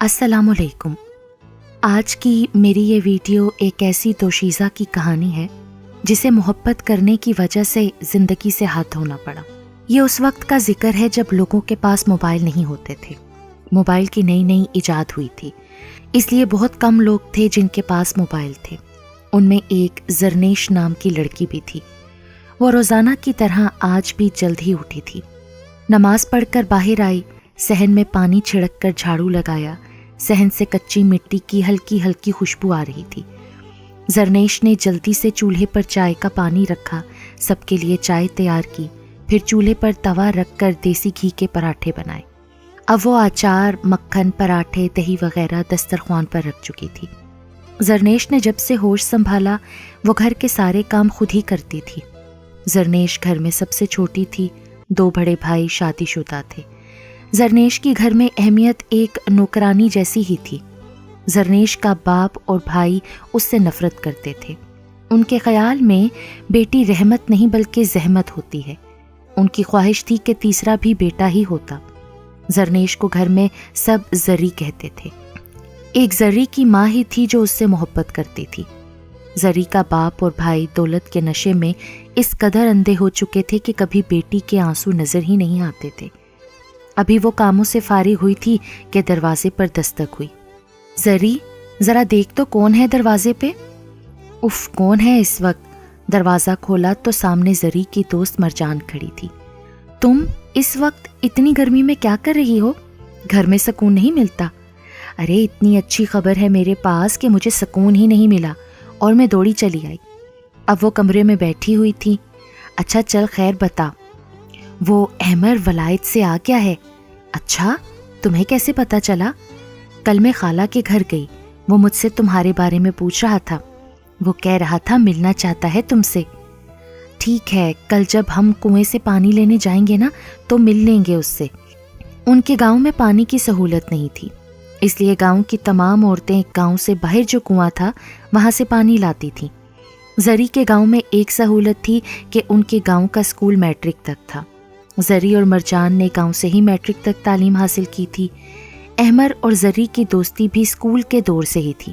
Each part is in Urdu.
السلام علیکم۔ آج کی میری یہ ویڈیو ایک ایسی دوشیزہ کی کہانی ہے جسے محبت کرنے کی وجہ سے زندگی سے ہاتھ دھونا پڑا۔ یہ اس وقت کا ذکر ہے جب لوگوں کے پاس موبائل نہیں ہوتے تھے۔ موبائل کی نئی نئی ایجاد ہوئی تھی، اس لیے بہت کم لوگ تھے جن کے پاس موبائل تھے۔ ان میں ایک زرنیش نام کی لڑکی بھی تھی۔ وہ روزانہ کی طرح آج بھی جلد ہی اٹھی تھی۔ نماز پڑھ کر باہر آئی، صحن میں پانی چھڑک کر جھاڑو لگایا۔ صحن سے کچی مٹی کی ہلکی ہلکی خوشبو آ رہی تھی۔ زرنیش نے جلدی سے چولہے پر چائے کا پانی رکھا، سب کے لیے چائے تیار کی، پھر چولہے پر توا رکھ کر دیسی گھی کے پراٹھے بنائے۔ اب وہ اچار، مکھن، پراٹھے، دہی وغیرہ دسترخوان پر رکھ چکی تھی۔ زرنیش نے جب سے ہوش سنبھالا وہ گھر کے سارے کام خود ہی کرتی تھی۔ زرنیش گھر میں سب سے چھوٹی تھی، 2 بڑے بھائی شادی شدہ تھے۔ زرنیش کی گھر میں اہمیت ایک نوکرانی جیسی ہی تھی۔ زرنیش کا باپ اور بھائی اس سے نفرت کرتے تھے۔ ان کے خیال میں بیٹی رحمت نہیں بلکہ زحمت ہوتی ہے۔ ان کی خواہش تھی کہ تیسرا بھی بیٹا ہی ہوتا۔ زرنیش کو گھر میں سب زری کہتے تھے۔ ایک زری کی ماں ہی تھی جو اس سے محبت کرتی تھی۔ زری کا باپ اور بھائی دولت کے نشے میں اس قدر اندھے ہو چکے تھے کہ کبھی بیٹی کے آنسو نظر ہی نہیں آتے تھے۔ ابھی وہ کاموں سے فارغ ہوئی تھی کہ دروازے پر دستک ہوئی۔ زری، ذرا دیکھ تو کون ہے دروازے پہ؟ اف، کون ہے اس وقت؟ دروازہ کھولا تو سامنے زری کی دوست مرجان کھڑی تھی۔ تم اس وقت اتنی گرمی میں کیا کر رہی ہو؟ گھر میں سکون نہیں ملتا؟ ارے اتنی اچھی خبر ہے میرے پاس کہ مجھے سکون ہی نہیں ملا اور میں دوڑی چلی آئی۔ اب وہ کمرے میں بیٹھی ہوئی تھی۔ اچھا چل خیر بتا، وہ احمر ولایت سے آ گیا ہے۔ اچھا، تمہیں کیسے پتا چلا؟ کل میں خالہ کے گھر گئی، وہ مجھ سے تمہارے بارے میں پوچھ رہا تھا۔ وہ کہہ رہا تھا ملنا چاہتا ہے تم سے۔ ٹھیک ہے، کل جب ہم کنویں سے پانی لینے جائیں گے نا تو مل لیں گے اس سے۔ ان کے گاؤں میں پانی کی سہولت نہیں تھی، اس لیے گاؤں کی تمام عورتیں گاؤں سے باہر جو کنواں تھا وہاں سے پانی لاتی تھیں۔ زری کے گاؤں میں ایک سہولت تھی کہ ان کے گاؤں کا اسکول میٹرک تک تھا۔ زری اور مرجان نے گاؤں سے ہی میٹرک تک تعلیم حاصل کی تھی۔ احمر اور زری کی دوستی بھی اسکول کے دور سے ہی تھی۔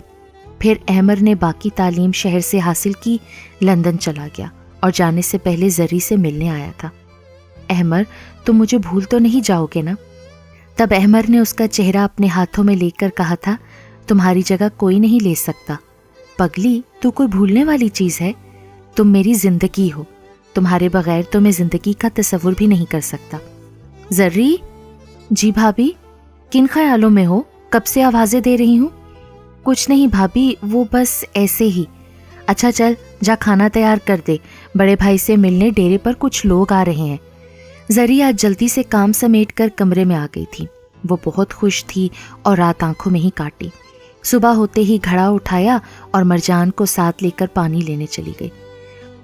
پھر احمر نے باقی تعلیم شہر سے حاصل کی، لندن چلا گیا اور جانے سے پہلے زری سے ملنے آیا تھا۔ احمر، تم مجھے بھول تو نہیں جاؤ گے نا؟ تب احمر نے اس کا چہرہ اپنے ہاتھوں میں لے کر کہا تھا، تمہاری جگہ کوئی نہیں لے سکتا۔ پگلی، تو کوئی بھولنے والی چیز ہے؟ تم میری زندگی ہو، تمہارے بغیر تو میں زندگی کا تصور بھی نہیں کر سکتا۔ زری؟ جی بھابھی، کن خیالوں میں ہو؟ کب سے آوازیں دے رہی ہوں؟ کچھ نہیں بھابھی، وہ بس ایسے ہی۔ اچھا چل جا کھانا تیار کر دے، بڑے بھائی سے ملنے ڈیرے پر کچھ لوگ آ رہے ہیں۔ زری آج جلدی سے کام سمیٹ کر کمرے میں آ گئی تھی۔ وہ بہت خوش تھی اور رات آنکھوں میں ہی کاٹی۔ صبح ہوتے ہی گھڑا اٹھایا اور مرجان کو ساتھ لے کر پانی لینے چلی گئی۔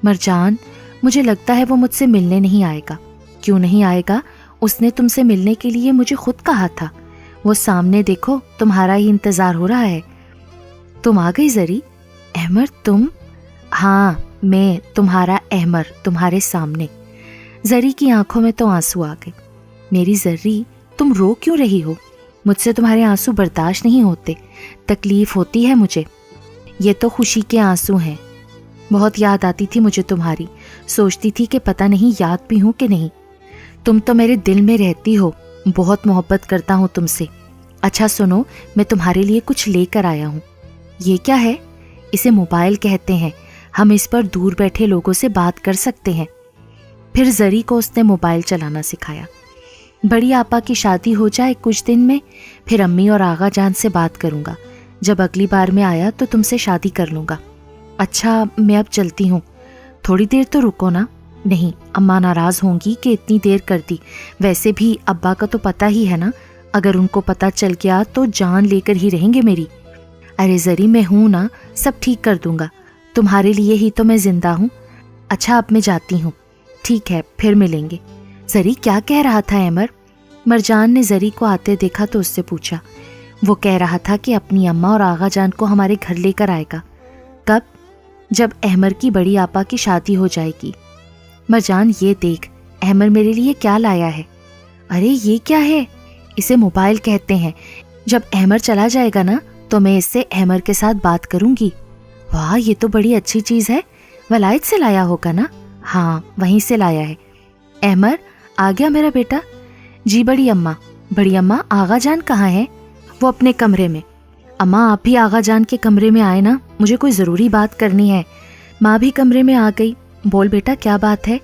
مرجان، مجھے لگتا ہے وہ مجھ سے ملنے نہیں آئے گا۔ کیوں نہیں آئے گا؟ اس نے تم سے ملنے کے لیے مجھے خود کہا تھا۔ وہ سامنے دیکھو، تمہارا ہی انتظار ہو رہا ہے۔ تم آ گئی زری؟ احمر تم؟ ہاں میں، تمہارا احمر، تمہارے سامنے۔ زری کی آنکھوں میں تو آنسو آ گئے۔ میری زری، تم رو کیوں رہی ہو؟ مجھ سے تمہارے آنسو برداشت نہیں ہوتے، تکلیف ہوتی ہے مجھے۔ یہ تو خوشی کے آنسو ہیں۔ بہت یاد آتی تھی مجھے تمہاری، سوچتی تھی کہ پتہ نہیں یاد بھی ہوں کہ نہیں۔ تم تو میرے دل میں رہتی ہو، بہت محبت کرتا ہوں تم سے۔ اچھا سنو، میں تمہارے لیے کچھ لے کر آیا ہوں۔ یہ کیا ہے؟ اسے موبائل کہتے ہیں، ہم اس پر دور بیٹھے لوگوں سے بات کر سکتے ہیں۔ پھر زری کو اس نے موبائل چلانا سکھایا۔ بڑی آپا کی شادی ہو جائے کچھ دن میں، پھر امی اور آغا جان سے بات کروں گا۔ جب اگلی بار میں آیا تو تم سے شادی کر لوں گا۔ اچھا میں اب چلتی ہوں، تھوڑی دیر تو رکو نا۔ نہیں، اماں ناراض ہوں گی کہ اتنی دیر کر دی۔ ویسے بھی ابا کا تو پتہ ہی ہے نا، اگر ان کو پتہ چل گیا تو جان لے کر ہی رہیں گے میری۔ ارے زری، میں ہوں نا، سب ٹھیک کر دوں گا، تمہارے لیے ہی تو میں زندہ ہوں۔ اچھا اب میں جاتی ہوں۔ ٹھیک ہے، پھر ملیں گے۔ زری، کیا کہہ رہا تھا احمر؟ مرجان نے زری کو آتے دیکھا تو اس سے پوچھا۔ وہ کہہ رہا تھا کہ اپنی اماں اور آغا جان کو ہمارے گھر لے کر آئے گا۔ کب؟ جب احمر کی بڑی آپا کی شادی ہو جائے گی۔ مرجان، یہ دیکھ، احمر میرے لیے کیا لایا ہے۔ ارے یہ کیا ہے؟ اسے موبائل کہتے ہیں، جب احمر چلا جائے گا نا تو میں اس سے احمر کے ساتھ بات کروں گی۔ واہ، یہ تو بڑی اچھی چیز ہے، ولایت سے لایا ہوگا نا؟ ہاں، وہیں سے لایا ہے۔ احمر، آ گیا میرا بیٹا؟ جی بڑی اماں۔ بڑی اماں، آغا جان کہاں ہے؟ وہ اپنے کمرے میں۔ اماں آپ بھی آغا جان کے کمرے میں آئے نا، مجھے کوئی ضروری بات کرنی ہے۔ ماں بھی کمرے میں آ گئی۔ بول بیٹا، کیا بات ہے؟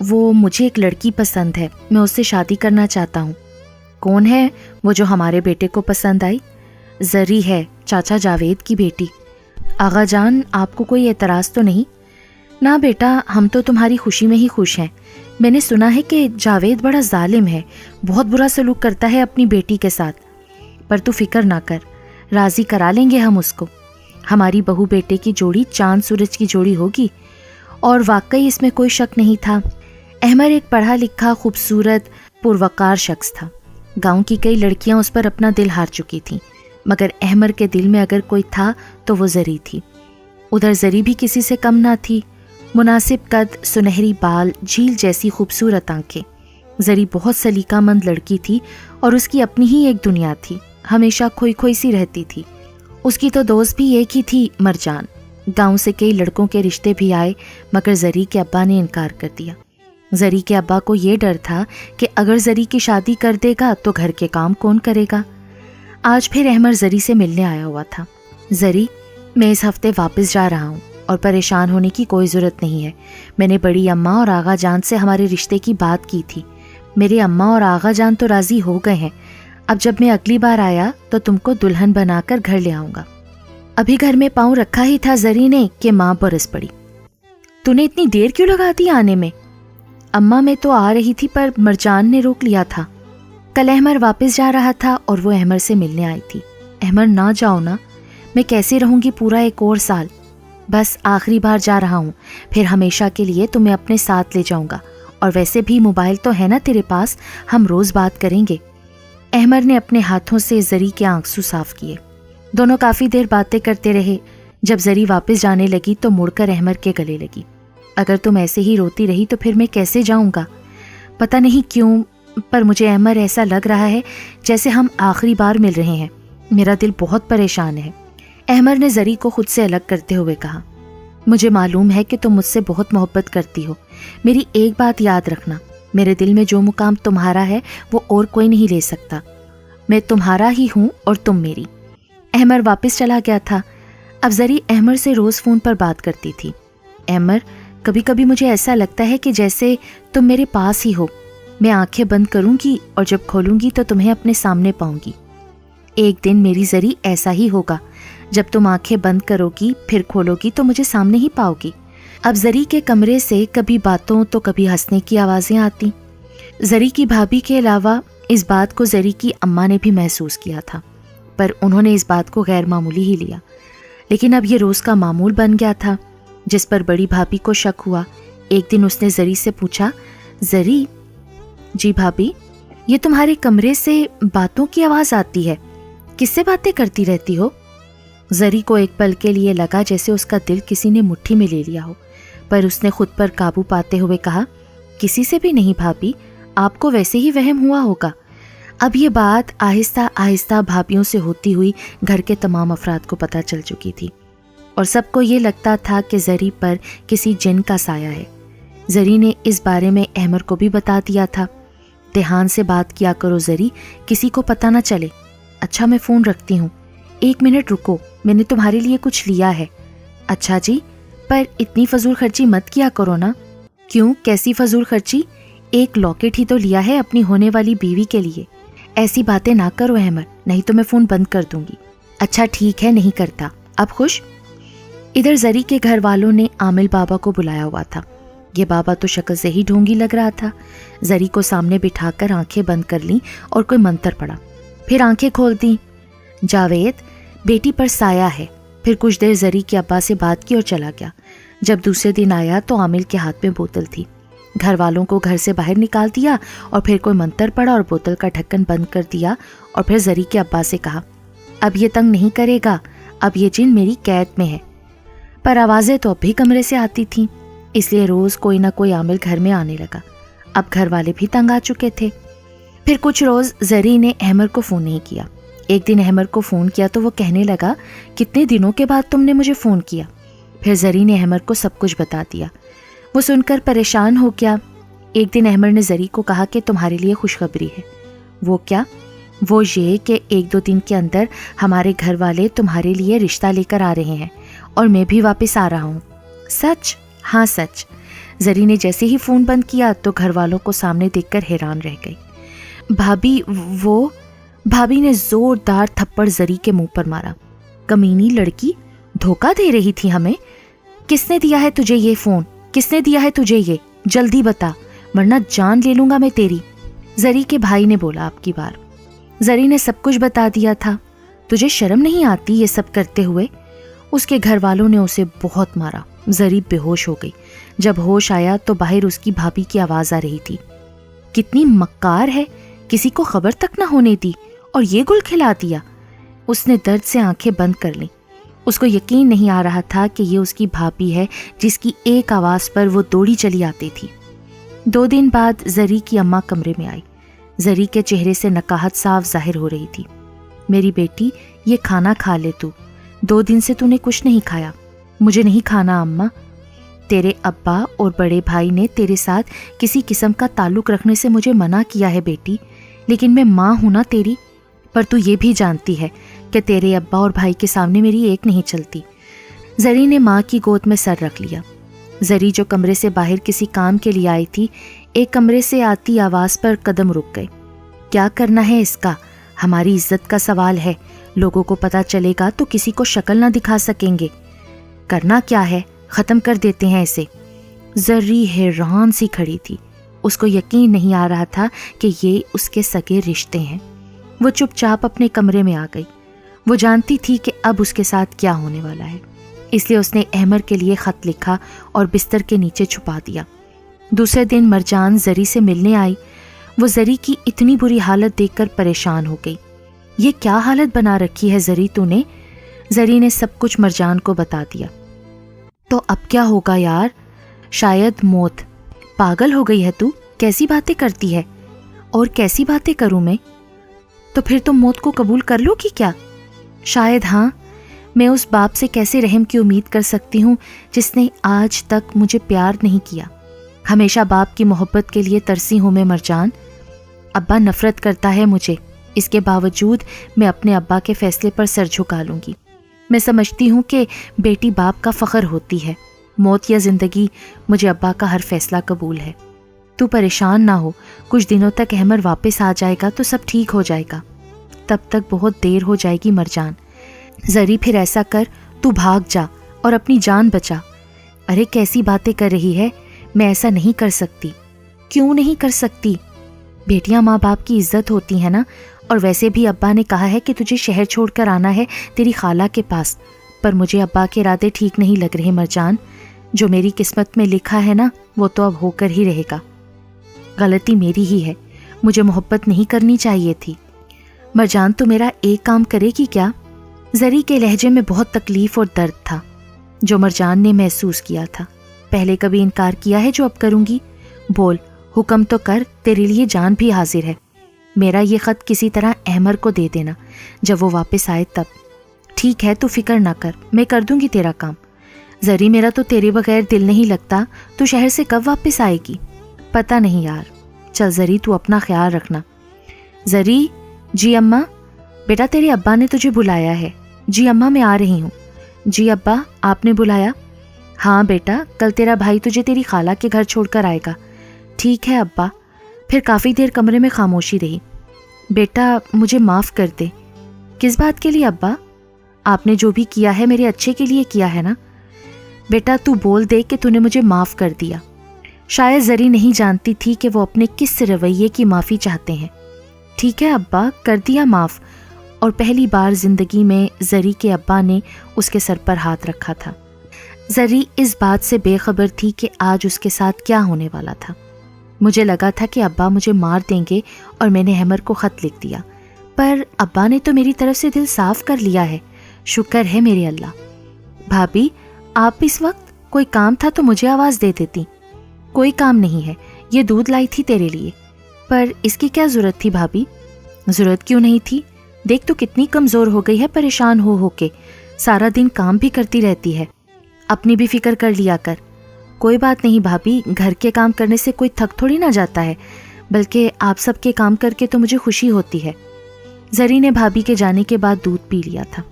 وہ مجھے ایک لڑکی پسند ہے، میں اس سے شادی کرنا چاہتا ہوں۔ کون ہے وہ جو ہمارے بیٹے کو پسند آئی؟ زری ہے، چاچا جاوید کی بیٹی۔ آغا جان، آپ کو کوئی اعتراض تو نہیں؟ نہ بیٹا، ہم تو تمہاری خوشی میں ہی خوش ہیں۔ میں نے سنا ہے کہ جاوید بڑا ظالم ہے، بہت برا سلوک کرتا ہے اپنی بیٹی کے ساتھ، پر تو فکر نہ کر، راضی کرا لیں گے ہم اس کو۔ ہماری بہو بیٹے کی جوڑی چاند سورج کی جوڑی ہوگی۔ اور واقعی اس میں کوئی شک نہیں تھا، احمر ایک پڑھا لکھا، خوبصورت، پروقار شخص تھا۔ گاؤں کی کئی لڑکیاں اس پر اپنا دل ہار چکی تھیں، مگر احمر کے دل میں اگر کوئی تھا تو وہ زری تھی۔ ادھر زری بھی کسی سے کم نہ تھی، مناسب قد، سنہری بال، جھیل جیسی خوبصورت آنکھیں۔ زری بہت سلیقہ مند لڑکی تھی اور اس کی اپنی ہی ایک دنیا تھی، ہمیشہ کھوئی کھوئی سی رہتی تھی۔ اس کی تو دوست بھی ایک ہی تھی، مرجان۔ گاؤں سے کئی لڑکوں کے رشتے بھی آئے، مگر زری کے ابا نے انکار کر دیا۔ زری کے ابا کو یہ ڈر تھا کہ اگر زری کی شادی کر دے گا تو گھر کے کام کون کرے گا۔ آج پھر احمر زری سے ملنے آیا ہوا تھا۔ زری، میں اس ہفتے واپس جا رہا ہوں اور پریشان ہونے کی کوئی ضرورت نہیں ہے۔ میں نے بڑی اماں اور آغا جان سے ہمارے رشتے کی بات کی تھی، میرے اماں اور آغا جان تو راضی ہو گئے ہیں۔ اب جب میں اگلی بار آیا تو تم کو دلہن بنا کر گھر لے آؤں گا۔ ابھی گھر میں پاؤں رکھا ہی تھا زری نے کہ ماں برس پڑی۔ تو نے اتنی دیر کیوں لگا دی آنے میں؟ اماں میں تو آ رہی تھی پر مرجان نے روک لیا تھا۔ کل احمر واپس جا رہا تھا اور وہ احمر سے ملنے آئی تھی۔ احمر، نہ جاؤ نا، میں کیسے رہوں گی پورا 1 اور سال؟ بس آخری بار جا رہا ہوں، پھر ہمیشہ کے لیے تمہیں اپنے ساتھ لے جاؤں گا، اور ویسے بھی موبائل تو ہے نا تیرے پاس، ہم روز بات کریں گے۔ احمر نے اپنے ہاتھوں سے زری کے آنسو صاف کیے۔ دونوں کافی دیر باتیں کرتے رہے۔ جب زری واپس جانے لگی تو مڑ کر احمر کے گلے لگی۔ اگر تم ایسے ہی روتی رہی تو پھر میں کیسے جاؤں گا؟ پتہ نہیں کیوں، پر مجھے احمر ایسا لگ رہا ہے جیسے ہم آخری بار مل رہے ہیں۔ میرا دل بہت پریشان ہے۔ احمر نے زری کو خود سے الگ کرتے ہوئے کہا، مجھے معلوم ہے کہ تم مجھ سے بہت محبت کرتی ہو۔ میری ایک بات یاد رکھنا، میرے دل میں جو مقام تمہارا ہے وہ اور کوئی نہیں لے سکتا۔ میں تمہارا ہی ہوں اور تم میری۔ احمر واپس چلا گیا تھا۔ اب زری احمر سے روز فون پر بات کرتی تھی۔ احمر، کبھی کبھی مجھے ایسا لگتا ہے کہ جیسے تم میرے پاس ہی ہو۔ میں آنکھیں بند کروں گی اور جب کھولوں گی تو تمہیں اپنے سامنے پاؤں گی۔ ایک دن میری زری ایسا ہی ہوگا، جب تم آنکھیں بند کرو گی پھر کھولو گی تو مجھے سامنے ہی پاؤ گی۔ اب زری کے کمرے سے کبھی باتوں تو کبھی ہنسنے کی آوازیں آتی۔ زری کی بھابھی کے علاوہ اس بات کو زری کی اماں نے بھی محسوس کیا تھا، پر انہوں نے اس بات کو غیر معمولی ہی لیا۔ لیکن اب یہ روز کا معمول بن گیا تھا، جس پر بڑی بھابھی کو شک ہوا۔ ایک دن اس نے زری سے پوچھا، زری، جی بھابھی، یہ تمہارے کمرے سے باتوں کی آواز آتی ہے، کس سے باتیں کرتی رہتی ہو؟ زری کو ایک پل کے لیے لگا جیسے اس کا دل کسی نے مٹھی میں لے لیا ہو، پر اس نے خود پر قابو پاتے ہوئے کہا، کسی سے بھی نہیں بھابھی، آپ کو ویسے ہی وہم ہوا ہوگا۔ اب یہ بات آہستہ آہستہ بھابھیوں سے ہوتی ہوئی گھر کے تمام افراد کو پتہ چل چکی تھی، اور سب کو یہ لگتا تھا کہ زری پر کسی جن کا سایہ ہے۔ زری نے اس بارے میں احمر کو بھی بتا دیا تھا، دھیان سے بات کیا کرو زری، کسی کو پتہ نہ چلے۔ اچھا، میں فون رکھتی ہوں، 1 منٹ رکو، میں نے تمہارے لیے کچھ لیا ہے۔ اچھا جی، پر اتنی فضول خرچی مت کیا کرو نا۔ کیوں، کیسی فضول خرچی؟ ایک لاکٹ ہی تو لیا ہے اپنی ہونے والی بیوی کے لیے۔ ایسی باتیں نہ کرو احمر، نہیں تو میں فون بند کر دوں گی۔ اچھا ٹھیک ہے، نہیں کرتا۔ اب خوش؟ ادھر زری کے گھر والوں نے عامل بابا کو بلایا ہوا تھا۔ یہ بابا تو شکل سے ہی ڈھونگی لگ رہا تھا۔ زری کو سامنے بٹھا کر آنکھیں بند کر لیں اور کوئی منتر پڑا، پھر آنکھیں کھول دیں۔ جاوید، بیٹی پر سایہ ہے۔ پھر کچھ دیر زری کے ابا سے بات کی اور چلا گیا۔ جب دوسرے دن آیا تو عامل کے ہاتھ میں بوتل تھی۔ گھر والوں کو گھر سے باہر نکال دیا اور پھر کوئی منتر پڑا اور بوتل کا ڈھکن بند کر دیا، اور پھر زری کے ابا سے کہا، اب یہ تنگ نہیں کرے گا، اب یہ جن میری قید میں ہے۔ پر آوازیں تو اب بھی کمرے سے آتی تھیں، اس لیے روز کوئی نہ کوئی عامل گھر میں آنے لگا۔ اب گھر والے بھی تنگ آ چکے تھے۔ پھر کچھ روز زری نے احمر کو فون نہیں کیا۔ ایک دن احمر کو فون کیا تو وہ کہنے لگا کتنے دنوں کے بعد تم نے مجھے فون کیا۔ پھر زری نے احمر کو سب کچھ بتا دیا۔ وہ سن کر پریشان ہو گیا۔ ایک دن احمر نے زری کو کہا کہ تمہارے لیے خوشخبری ہے۔ وہ کیا؟ وہ یہ کہ 1-2 دن کے اندر ہمارے گھر والے تمہارے لیے رشتہ لے کر آ رہے ہیں اور میں بھی واپس آ رہا ہوں۔ سچ؟ ہاں سچ۔ زری نے جیسے ہی فون بند کیا تو گھر والوں کو سامنے دیکھ کر حیران رہ گئی۔ بھابی نے زوردار تھپڑ زری کے منہ پر مارا۔ کمینی لڑکی، دھوکہ دے رہی تھی ہمیں؟ کس نے دیا ہے تجھے یہ فون؟ کس نے دیا ہے تجھے یہ؟ جلدی بتا ورنہ جان لے لوں گا میں تیری۔ زری کے بھائی نے بولا اب کی بار۔ زری نے سب کچھ بتا دیا تھا۔ تجھے شرم نہیں آتی یہ سب کرتے ہوئے؟ اس کے گھر والوں نے اسے بہت مارا۔ زری بے ہوش ہو گئی۔ جب ہوش آیا تو باہر اس کی بھابھی کی آواز آ رہی تھی۔ کتنی مکار ہے، کسی کو خبر تک نہ ہونے دی اور یہ گل کھلا دیا۔ اس نے درد سے آنکھیں بند کر لیں۔ اس کو یقین نہیں آ رہا تھا کہ یہ اس کی بھابھی ہے جس کی ایک آواز پر وہ دوڑی چلی آتی تھی۔ 2 دن بعد زری کی اماں کمرے میں آئی۔ زری کے چہرے سے نکاہت صاف ظاہر ہو رہی تھی۔ میری بیٹی، یہ کھانا کھا لے تو، 2 دن سے تو نے کچھ نہیں کھایا۔ مجھے نہیں کھانا اماں۔ تیرے ابا اور بڑے بھائی نے تیرے ساتھ کسی قسم کا تعلق رکھنے سے مجھے منع کیا ہے بیٹی، لیکن میں ماں ہوں نا تیری، پر تو یہ بھی جانتی ہے کہ تیرے ابا اور بھائی کے سامنے میری ایک نہیں چلتی۔ زری نے ماں کی گود میں سر رکھ لیا۔ زری جو کمرے سے باہر کسی کام کے لیے آئی تھی، ایک کمرے سے آتی آواز پر قدم رک گئے۔ کیا کرنا ہے اس کا؟ ہماری عزت کا سوال ہے، لوگوں کو پتہ چلے گا تو کسی کو شکل نہ دکھا سکیں گے۔ کرنا کیا ہے؟ ختم کر دیتے ہیں اسے۔ زری حیران سی کھڑی تھی۔ اس کو یقین نہیں آ رہا تھا کہ یہ اس کے سگے رشتے ہیں۔ وہ چپ چاپ اپنے کمرے میں آ گئی۔ وہ جانتی تھی کہ اب اس کے ساتھ کیا ہونے والا ہے، اس لیے اس نے احمر کے لیے خط لکھا اور بستر کے نیچے چھپا دیا۔ دوسرے دن مرجان زری سے ملنے آئی۔ وہ زری کی اتنی بری حالت دیکھ کر پریشان ہو گئی۔ یہ کیا حالت بنا رکھی ہے زری تو نے؟ زری نے سب کچھ مرجان کو بتا دیا۔ تو اب کیا ہوگا یار؟ شاید موت۔ پاگل ہو گئی ہے تو؟ کیسی باتیں کرتی ہے؟ اور کیسی باتیں کروں میں؟ تو پھر تم موت کو قبول کر لو گی کیا؟ شاید ہاں۔ میں اس باپ سے کیسے رحم کی امید کر سکتی ہوں جس نے آج تک مجھے پیار نہیں کیا؟ ہمیشہ باپ کی محبت کے لیے ترسی ہوں میں مرجان۔ ابا نفرت کرتا ہے مجھے، اس کے باوجود میں اپنے ابا کے فیصلے پر سر جھکا لوں گی۔ میں سمجھتی ہوں کہ بیٹی باپ کا فخر ہوتی ہے۔ موت یا زندگی، مجھے ابا کا ہر فیصلہ قبول ہے۔ تو پریشان نہ ہو، کچھ دنوں تک احمر واپس آ جائے گا تو سب ٹھیک ہو جائے گا۔ تب تک بہت دیر ہو جائے گی مرجان۔ زری پھر ایسا کر، تو بھاگ جا اور اپنی جان بچا۔ ارے کیسی باتیں کر رہی ہے؟ میں ایسا نہیں کر سکتی۔ کیوں نہیں کر سکتی؟ بیٹیاں ماں باپ کی عزت ہوتی ہیں نا، اور ویسے بھی ابا نے کہا ہے کہ تجھے شہر چھوڑ کر آنا ہے تیری خالہ کے پاس، پر مجھے ابا کے ارادے ٹھیک نہیں لگ رہے مرجان۔ جو میری قسمت میں لکھا ہے نا وہ تو اب ہو کر ہی رہے گا۔ غلطی میری ہی ہے، مجھے محبت نہیں کرنی چاہیے تھی۔ مرجان تو میرا ایک کام کرے گی کیا؟ زری کے لہجے میں بہت تکلیف اور درد تھا جو مرجان نے محسوس کیا تھا۔ پہلے کبھی انکار کیا ہے جو اب کروں گی؟ بول، حکم تو کر، تیرے لیے جان بھی حاضر ہے۔ میرا یہ خط کسی طرح احمر کو دے دینا جب وہ واپس آئے تب۔ ٹھیک ہے، تو فکر نہ کر، میں کر دوں گی تیرا کام۔ زری میرا تو تیرے بغیر دل نہیں لگتا، تو شہر سے کب واپس آئے گی؟ پتہ نہیں یار۔ چل زری، تو اپنا خیال رکھنا۔ زری، جی اماں۔ بیٹا تیرے ابا نے تجھے بلایا ہے۔ جی اماں میں آ رہی ہوں۔ جی ابا، آپ نے بلایا؟ ہاں بیٹا، کل تیرا بھائی تجھے تیری خالہ کے گھر چھوڑ کر آئے گا۔ ٹھیک ہے ابا۔ پھر کافی دیر کمرے میں خاموشی رہی۔ بیٹا مجھے معاف کر دے۔ کس بات کے لیے ابا؟ آپ نے جو بھی کیا ہے میرے اچھے کے لیے کیا ہے نا۔ بیٹا تو بول دے کہ تو نے مجھے معاف کر دیا۔ شاید زری نہیں جانتی تھی کہ وہ اپنے کس رویے کی معافی چاہتے ہیں۔ ٹھیک ہے ابا، کر دیا معاف۔ اور پہلی بار زندگی میں زری کے ابا نے اس کے سر پر ہاتھ رکھا تھا۔ زری اس بات سے بے خبر تھی کہ آج اس کے ساتھ کیا ہونے والا تھا۔ مجھے لگا تھا کہ ابا مجھے مار دیں گے اور میں نے احمر کو خط لکھ دیا، پر ابا نے تو میری طرف سے دل صاف کر لیا ہے۔ شکر ہے میرے اللہ۔ بھابھی، آپ اس وقت کوئی کام تھا تو مجھے آواز دے دیتی۔ کوئی کام نہیں ہے، یہ دودھ لائی تھی تیرے لیے۔ پر اس کی کیا ضرورت تھی بھابھی؟ ضرورت کیوں نہیں تھی؟ دیکھ تو کتنی کمزور ہو گئی ہے پریشان ہو کے، سارا دن کام بھی کرتی رہتی ہے، اپنی بھی فکر کر لیا کر۔ کوئی بات نہیں بھابھی، گھر کے کام کرنے سے کوئی تھک تھوڑی نہ جاتا ہے، بلکہ آپ سب کے کام کر کے تو مجھے خوشی ہوتی ہے۔ زری نے بھابھی کے جانے کے بعد دودھ پی لیا تھا۔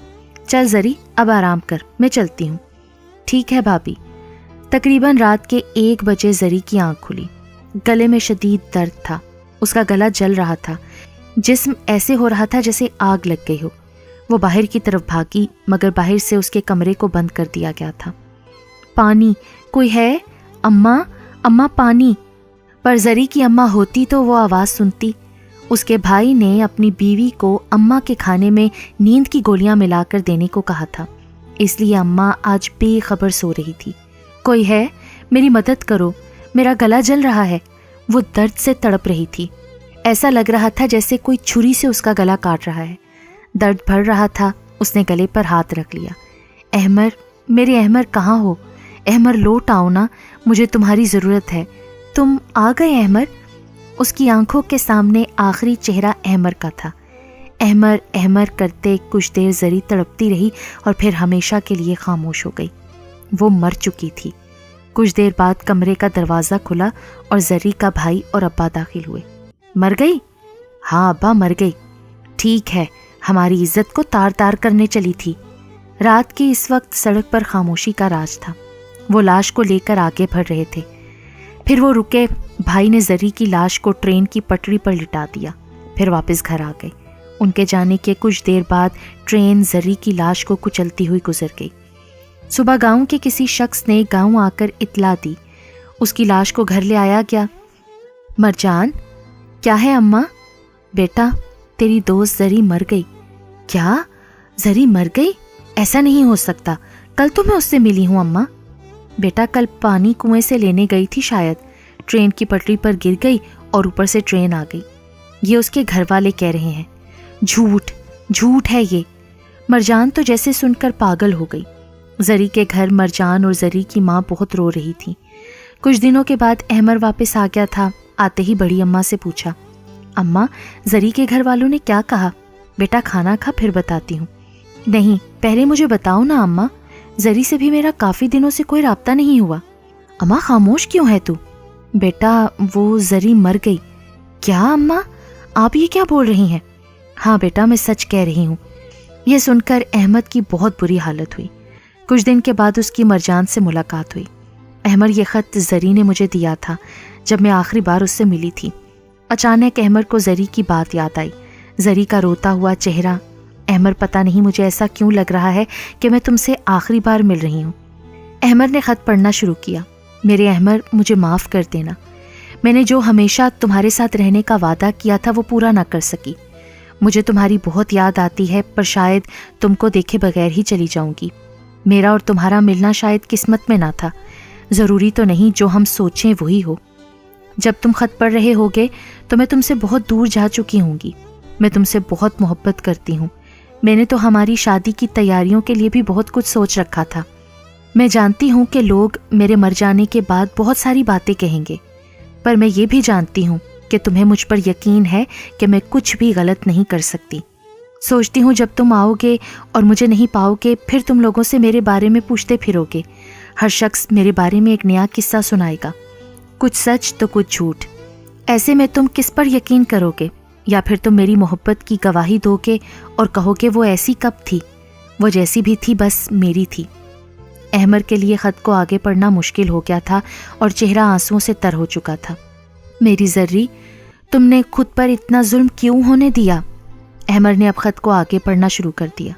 چل زری، اب آرام کر، میں چلتی ہوں۔ ٹھیک ہے بھابھی۔ تقریباً رات کے 1 بجے زری کی آنکھ کھلی۔ گلے میں شدید درد تھا، اس کا گلا جل رہا تھا، جسم ایسے ہو رہا تھا جیسے آگ لگ گئی ہو۔ وہ باہر کی طرف بھاگی، مگر باہر سے اس کے کمرے کو بند کر دیا گیا تھا۔ پانی، کوئی ہے؟ اماں، اماں پانی۔ پر زری کی اماں ہوتی تو وہ آواز سنتی۔ اس کے بھائی نے اپنی بیوی کو اماں کے کھانے میں نیند کی گولیاں ملا کر دینے کو کہا تھا، اس لیے اماں آج بے خبر سو رہی تھی۔ کوئی ہے؟ میری مدد کرو، میرا گلا جل رہا ہے۔ وہ درد سے تڑپ رہی تھی، ایسا لگ رہا تھا جیسے کوئی چھری سے اس کا گلا کاٹ رہا ہے۔ درد بڑھ رہا تھا، اس نے گلے پر ہاتھ رکھ لیا۔ احمر، میرے احمر کہاں ہو؟ احمر لوٹ آؤ نا، مجھے تمہاری ضرورت ہے۔ تم آ گئے احمر؟ اس کی آنکھوں کے سامنے آخری چہرہ احمر کا تھا۔ احمر احمر کرتے کچھ دیر زری تڑپتی رہی اور پھر ہمیشہ کے لیے خاموش ہو گئی۔ وہ مر چکی تھی۔ کچھ دیر بعد کمرے کا دروازہ کھلا اور زری کا بھائی اور ابا داخل ہوئے۔ مر گئی؟ ہاں ابا مر گئی۔ ٹھیک ہے، ہماری عزت کو تار تار کرنے چلی تھی۔ رات کے اس وقت سڑک پر خاموشی کا راج تھا۔ وہ لاش کو لے کر آگے بڑھ رہے تھے، پھر وہ رکے۔ بھائی نے زری کی لاش کو ٹرین کی پٹری پر لٹا دیا، پھر واپس گھر آ گئے۔ ان کے جانے کے کچھ دیر بعد ٹرین زری کی لاش کو کچلتی ہوئی گزر گئی۔ صبح گاؤں کے کسی شخص نے گاؤں آ کر اطلاع دی، اس کی لاش کو گھر لے آیا گیا۔ مرجان، کیا ہے اماں؟ بیٹا، تیری دوست زری مر گئی۔ کیا؟ زری مر گئی؟ ایسا نہیں ہو سکتا، کل تو میں اس سے ملی ہوں اماں۔ بیٹا کل پانی کنویں سے لینے گئی تھی، شاید ٹرین کی پٹری پر گر گئی اور اوپر سے ٹرین آ گئی، یہ اس کے گھر والے کہہ رہے ہیں۔ جھوٹ، جھوٹ ہے یہ۔ مرجان تو جیسے سن کر پاگل ہو گئی۔ زری کے گھر مرجان اور زری کی ماں بہت رو رہی تھی۔ کچھ دنوں کے بعد احمر واپس آ گیا تھا۔ آتے ہی بڑی اماں سے پوچھا، اماں زری کے گھر والوں نے کیا کہا؟ بیٹا کھانا کھا، پھر بتاتی ہوں۔ نہیں، پہلے مجھے بتاؤ نا اماں، زری سے بھی میرا کافی دنوں سے کوئی رابطہ نہیں ہوا۔ اماں خاموش کیوں ہے تو؟ بیٹا وہ زری مر گئی۔ کیا اماں، آپ یہ کیا بول رہی ہیں؟ ہاں بیٹا، میں سچ کہہ رہی ہوں۔ یہ سن کر احمد کی بہت بری حالت ہوئی۔ کچھ دن کے بعد اس کی مرجان سے ملاقات ہوئی۔ احمد، یہ خط زری نے مجھے دیا تھا جب میں آخری بار اس سے ملی تھی۔ اچانک احمد کو زری کی بات یاد آئی، زری کا روتا ہوا چہرہ۔ احمد، پتہ نہیں مجھے ایسا کیوں لگ رہا ہے کہ میں تم سے آخری بار مل رہی ہوں۔ احمد نے خط پڑھنا شروع کیا۔ میرے احمد، مجھے معاف کر دینا، میں نے جو ہمیشہ تمہارے ساتھ رہنے کا وعدہ کیا تھا وہ پورا نہ کر سکی۔ مجھے تمہاری بہت یاد آتی ہے، پر شاید تم کو دیکھے بغیر ہی چلی جاؤں گی۔ میرا اور تمہارا ملنا شاید قسمت میں نہ تھا، ضروری تو نہیں جو ہم سوچیں وہی ہو۔ جب تم خط پڑھ رہے ہوگے تو میں تم سے بہت دور جا چکی ہوں گی۔ میں تم سے بہت محبت کرتی ہوں۔ میں نے تو ہماری شادی کی تیاریوں کے لیے بھی بہت کچھ سوچ رکھا تھا۔ میں جانتی ہوں کہ لوگ میرے مر جانے کے بعد بہت ساری باتیں کہیں گے، پر میں یہ بھی جانتی ہوں کہ تمہیں مجھ پر یقین ہے کہ میں کچھ بھی غلط نہیں کر سکتی۔ سوچتی ہوں جب تم آؤ گے اور مجھے نہیں پاؤ گے، پھر تم لوگوں سے میرے بارے میں پوچھتے پھرو گے۔ ہر شخص میرے بارے میں ایک نیا قصہ سنائے گا، کچھ سچ تو کچھ جھوٹ۔ ایسے میں تم کس پر یقین کرو گے؟ یا پھر تم میری محبت کی گواہی دو گے اور کہو کہ وہ ایسی کب تھی؟ وہ جیسی بھی تھی بس میری تھی۔ احمد کے لیے خط کو آگے پڑھنا مشکل ہو گیا تھا اور چہرہ آنسوؤں سے تر ہو چکا تھا۔ میری زری، تم نے خود پر اتنا ظلم کیوں ہونے دیا؟ احمد نے اب خط کو آگے پڑھنا شروع کر دیا۔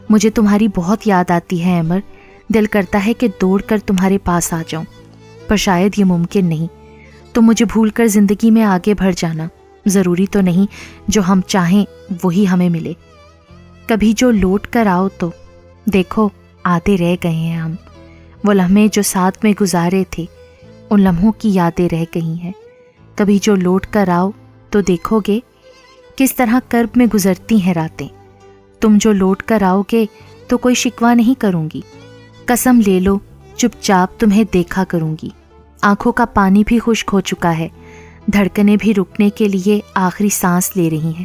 مجھے تمہاری بہت یاد آتی ہے احمد، دل کرتا ہے کہ دوڑ کر تمہارے پاس آ جاؤں، پر شاید یہ ممکن نہیں۔ تم مجھے بھول کر زندگی میں آگے بڑھ جانا، ضروری تو نہیں جو ہم چاہیں وہی ہمیں ملے۔ کبھی جو لوٹ کر آؤ تو دیکھو آتے رہ گئے ہیں ہم، وہ لمحے جو ساتھ میں گزارے تھے ان لمحوں کی یادیں رہ گئی ہیں۔ کبھی جو لوٹ کر آؤ تو دیکھو گے کس طرح کرب میں گزرتی ہیں راتیں۔ تم جو لوٹ کر آؤ گے تو کوئی شکوہ نہیں کروں گی، قسم لے لو چپ چاپ تمہیں دیکھا کروں گی۔ آنکھوں کا پانی بھی خشک ہو چکا ہے، دھڑکنیں بھی رکنے کے لیے آخری سانس لے رہی ہیں۔